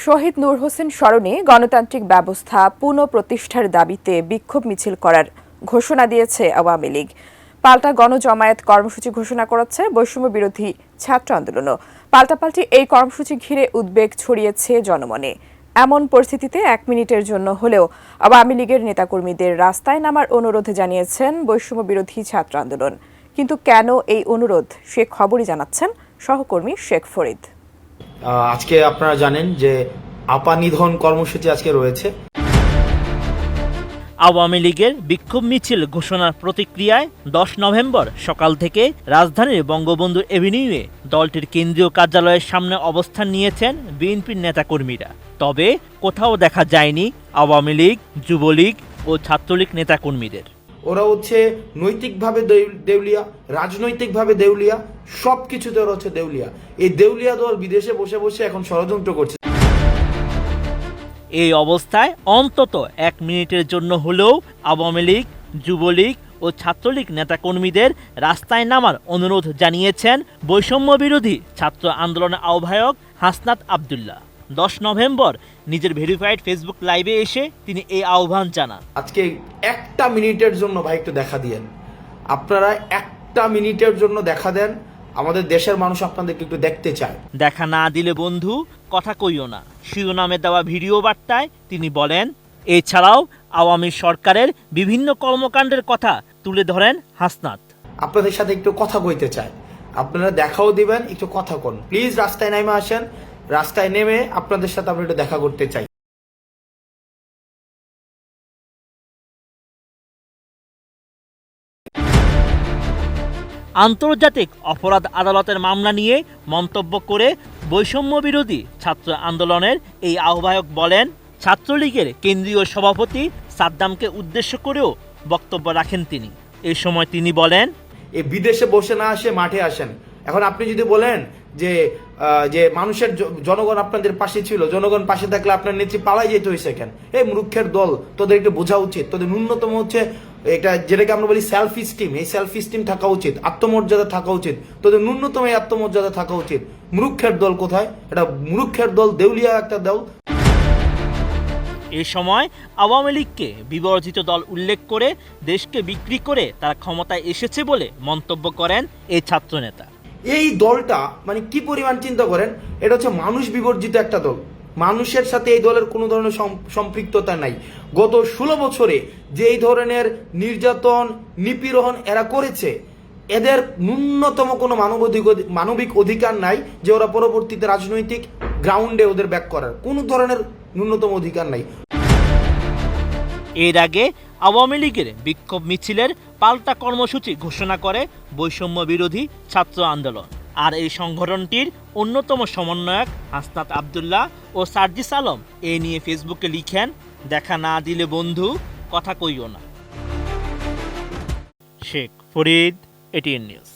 শহীদ নূর হোসেন স্মরণে গণতান্ত্রিক ব্যবস্থা পুনঃপ্রতিষ্ঠার দাবিতে বিক্ষোভ মিছিল করার ঘোষণা দিয়েছে আওয়ামী লীগ। পাল্টা গণজমায়েত কর্মসূচি ঘোষণা করেছে বৈষম্য বিরোধী ছাত্র আন্দোলনও। পাল্টাপাল্টি এই কর্মসূচি ঘিরে উদ্বেগ ছড়িয়েছে জনমনে। এমন পরিস্থিতিতে 1 মিনিটের জন্য হলেও আওয়ামী লীগের নেতাকর্মীদের রাস্তায় নামার অনুরোধ জানিয়েছেন বৈষম্য বিরোধী ছাত্র আন্দোলন। কিন্তু কেন এই অনুরোধ সে খবরই জানাচ্ছেন সহকর্মী শেখ ফরিদ। আজকে আপনারা জানেন যে আপা নিধন কর্মসূচি আজকে রয়েছে। আওয়ামী লীগের বিক্ষোভ মিছিল ঘোষণার প্রতিক্রিয়ায় 10 নভেম্বর সকাল থেকে রাজধানীর বঙ্গবন্ধু এভিনিউয়ে দলটির কেন্দ্রীয় কার্যালয়ের সামনে অবস্থান নিয়েছেন বিএনপির নেতাকর্মীরা। তবে কোথাও দেখা যায়নি আওয়ামী লীগ, যুবলীগ ও ছাত্রলীগ নেতাকর্মীদের। ওরা হচ্ছে নৈতিকভাবে দেউলিয়া, রাজনৈতিকভাবে দেউলিয়া, সবকিছুতে ওরা হচ্ছে দেউলিয়া। এই দেউলিয়া দল বিদেশে বসে বসে এখন ষড়যন্ত্র করছে। এই অবস্থায় অন্তত 1 মিনিটের জন্য হলেও আওয়ামী লীগ, যুবলীগ ও ছাত্রলীগ নেতাকর্মীদের রাস্তায় নামার অনুরোধ জানিয়েছেন বৈষম্য বিরোধী ছাত্র আন্দোলনের আহ্বায়ক হাসনাত আব্দুল্লাহ। 10 নভেম্বর নিজের ভেরিফাইড ফেসবুক লাইভে এসে তিনি এই আহ্বান জানান। আজকে 1টা মিনিটের জন্য ভাই একটু দেখা দিয়েন, আপনারা 1টা মিনিটের জন্য দেখা দেন। আমাদের দেশের মানুষ আপনাদেরকে একটু দেখতে চায়। দেখা না দিলে বন্ধু কথা কইও না শিরোনামে দেওয়া ভিডিও বার্তায় তিনি বলেন। এছাড়াও আওয়ামী সরকারের বিভিন্ন কর্মকাণ্ডের কথা তুলে ধরেন হাসনাত। আপনাদের সাথে একটু কথা কইতে চায়, আপনারা দেখাও দিবেন, একটু কথা কোন প্লিজ। রাস্তায় নেমে আসেন, রাস্তায় নেমে আপনাদের সাথে আমরা একটু দেখা করতে চাই। আন্তর্জাতিক অপরাধ আদালতের মামলা নিয়ে মন্তব্য করে বৈষম্য বিরোধী ছাত্র আন্দোলনের এই আহ্বায়ক বলেন, ছাত্রলীগের কেন্দ্রীয় সভাপতি সাদ্দামকে উদ্দেশ্য করেও বক্তব্য রাখেন তিনি। এই সময় তিনি বলেন, এই বিদেশে বসে না আসে মাঠে আসেন। এখন আপনি যদি বলেন যে যে মানুষের জনগণ আপনাদের পাশে ছিল, জনগণ পাশে থাকলে আপনার নেত্রী পালাই যেতে হয়েছে কেন? এই মূর্খের দল, তোদের একটু বোঝা উচিত। তোদের ন্যূনতম হচ্ছে এটা যেটাকে আমরা বলি সেলফ স্টিম, এই সেলফ স্টিম থাকা উচিত, আত্মমর্যাদা থাকা উচিত। তোদের ন্যূনতম এই আত্মমর্যাদা থাকা উচিত। মূর্খের দল কোথায়? এটা মূর্খের দল, দেউলিয়া একটা দল। এ সময় আওয়ামী লীগকে বিবর্জিত দল উল্লেখ করে দেশকে বিক্রি করে তারা ক্ষমতায় এসেছে বলে মন্তব্য করেন এই ছাত্রনেতা। এই দলটা মানে কি পরিমাণ চিন্তা করেন, এটা হচ্ছে মানুষ বিবর্জিত একটা দল। মানুষের সাথে এই দলের কোনো ধরনের সম্পৃক্ততা নাই। গত 16 বছরে যে এই ধরনের নির্যাতন, নিপীড়ন এরা করেছে, এদের ন্যূনতম কোনো মানবিক অধিকার নাই যে ওরা পরবর্তীতে রাজনৈতিক গ্রাউন্ডে ওদের ব্যাক করার কোনো ধরনের ন্যূনতম অধিকার নাই। এর আগে আওয়ামী লীগের বিক্ষোভ মিছিলের পাল্টা কর্মসূচি ঘোষণা করে বৈষম্য বিরোধী ছাত্র আন্দোলন। আর এই সংগঠনটির অন্যতম সমন্বয়ক হাসনাত আব্দুল্লাহ ও সার্জিস আলম এ নিয়ে ফেসবুকে লিখেন, দেখা না দিলে বন্ধু কথা কইও না। Sheikh Farid, ATN news.